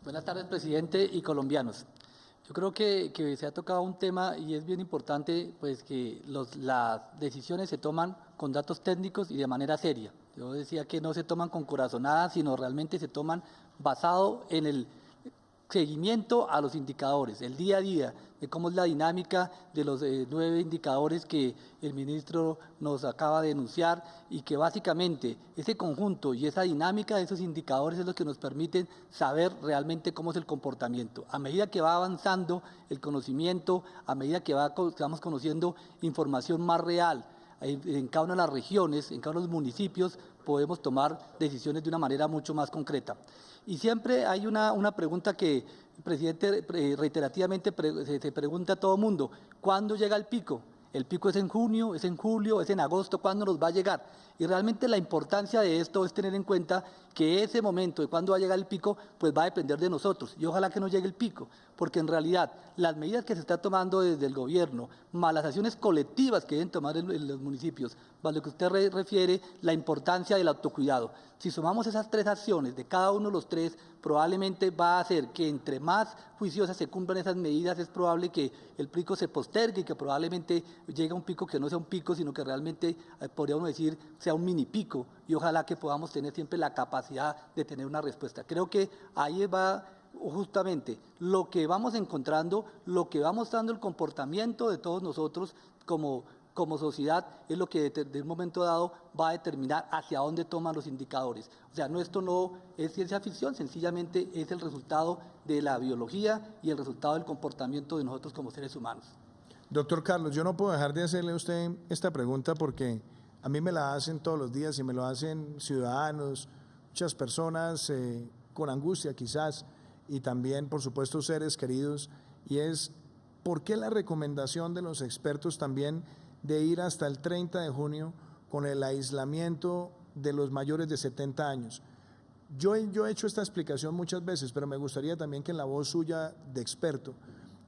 Buenas tardes, presidente y colombianos. Yo creo que se ha tocado un tema y es bien importante pues, que las decisiones se toman con datos técnicos y de manera seria. Yo decía que no se toman con corazonadas, sino realmente se toman basado en el seguimiento a los indicadores, el día a día, de cómo es la dinámica de los 9 indicadores que el ministro nos acaba de enunciar y que básicamente ese conjunto y esa dinámica de esos indicadores es lo que nos permiten saber realmente cómo es el comportamiento. A medida que va avanzando el conocimiento, a medida que vamos conociendo información más real, en cada una de las regiones, en cada uno de los municipios, podemos tomar decisiones de una manera mucho más concreta. Y siempre hay una pregunta que el presidente reiterativamente se pregunta a todo el mundo: ¿cuándo llega el pico? ¿El pico es en junio, es en julio, es en agosto? ¿Cuándo nos va a llegar? Y realmente la importancia de esto es tener en cuenta que ese momento de cuándo va a llegar el pico, pues va a depender de nosotros. Y ojalá que no llegue el pico, porque en realidad las medidas que se están tomando desde el gobierno, más las acciones colectivas que deben tomar en los municipios, más lo que usted refiere, la importancia del autocuidado. Si sumamos esas tres acciones de cada uno de los tres, probablemente va a hacer que entre más juiciosas se cumplan esas medidas, es probable que el pico se postergue y que probablemente llegue a un pico que no sea un pico, sino que realmente, podríamos decir, sea un mini pico, y ojalá que podamos tener siempre la capacidad de tener una respuesta. Creo que ahí va justamente lo que vamos encontrando, lo que va mostrando el comportamiento de todos nosotros como sociedad, es lo que de un momento dado va a determinar hacia dónde toman los indicadores. O sea, esto no es ciencia ficción, sencillamente es el resultado de la biología y el resultado del comportamiento de nosotros como seres humanos. Doctor Carlos, yo no puedo dejar de hacerle a usted esta pregunta porque a mí me la hacen todos los días y me lo hacen ciudadanos, muchas personas con angustia quizás, y también, por supuesto, seres queridos, y es: ¿por qué la recomendación de los expertos también de ir hasta el 30 de junio con el aislamiento de los mayores de 70 años? Yo he hecho esta explicación muchas veces, pero me gustaría también que en la voz suya de experto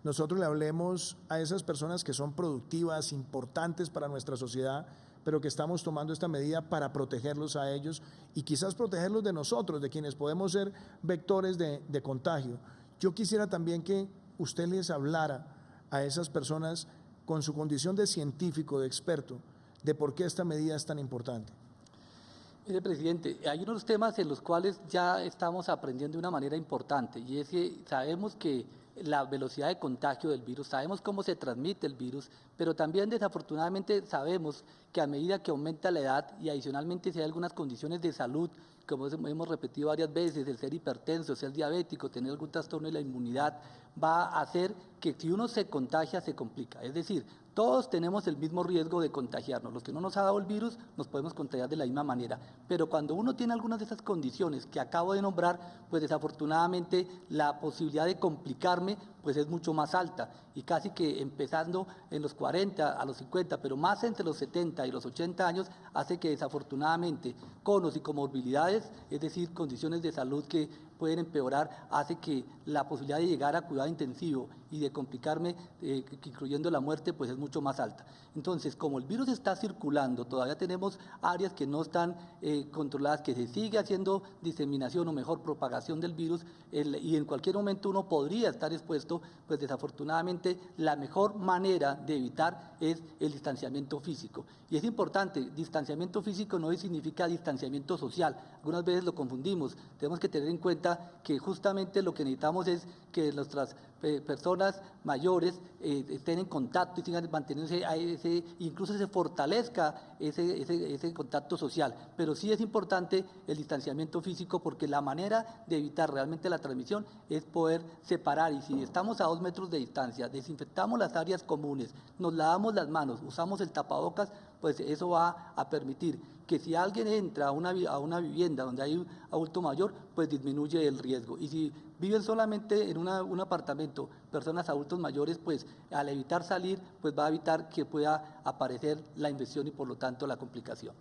nosotros le hablemos a esas personas que son productivas, importantes para nuestra sociedad, pero que estamos tomando esta medida para protegerlos a ellos y quizás protegerlos de nosotros, de quienes podemos ser vectores de contagio. Yo quisiera también que usted les hablara a esas personas con su condición de científico, de experto, de por qué esta medida es tan importante. Mire, presidente, hay unos temas en los cuales ya estamos aprendiendo de una manera importante, y es que sabemos que la velocidad de contagio del virus, sabemos cómo se transmite el virus, pero también desafortunadamente sabemos que a medida que aumenta la edad y adicionalmente si hay algunas condiciones de salud, como hemos repetido varias veces, el ser hipertenso, ser diabético, tener algún trastorno de la inmunidad, va a hacer que si uno se contagia, se complica. Es decir, todos tenemos el mismo riesgo de contagiarnos. Los que no nos ha dado el virus nos podemos contagiar de la misma manera. Pero cuando uno tiene algunas de esas condiciones que acabo de nombrar, pues desafortunadamente la posibilidad de complicarme pues es mucho más alta. Y casi que empezando en los 40, a los 50, pero más entre los 70 y los 80 años, hace que desafortunadamente conos y comorbilidades, es decir, condiciones de salud que pueden empeorar, hace que la posibilidad de llegar a cuidado intensivo y de complicarme, incluyendo la muerte, pues es mucho más alta. Entonces, como el virus está circulando, todavía tenemos áreas que no están controladas, que se sigue haciendo diseminación o mejor propagación del virus, y en cualquier momento uno podría estar expuesto, pues desafortunadamente la mejor manera de evitar es el distanciamiento físico. Y es importante, distanciamiento físico no significa distanciamiento social, algunas veces lo confundimos. Tenemos que tener en cuenta que justamente lo que necesitamos es que nuestras personas mayores estén en contacto y sigan manteniéndose, incluso se fortalezca ese contacto social. Pero sí es importante el distanciamiento físico, porque la manera de evitar realmente la transmisión es poder separar, y si estamos a 2 metros de distancia, desinfectamos las áreas comunes, nos lavamos las manos, usamos el tapabocas, pues eso va a permitir que si alguien entra a una vivienda donde hay un adulto mayor, pues disminuye el riesgo. Y si viven solamente en un apartamento personas adultos mayores, pues al evitar salir, pues va a evitar que pueda aparecer la infección y por lo tanto la complicación.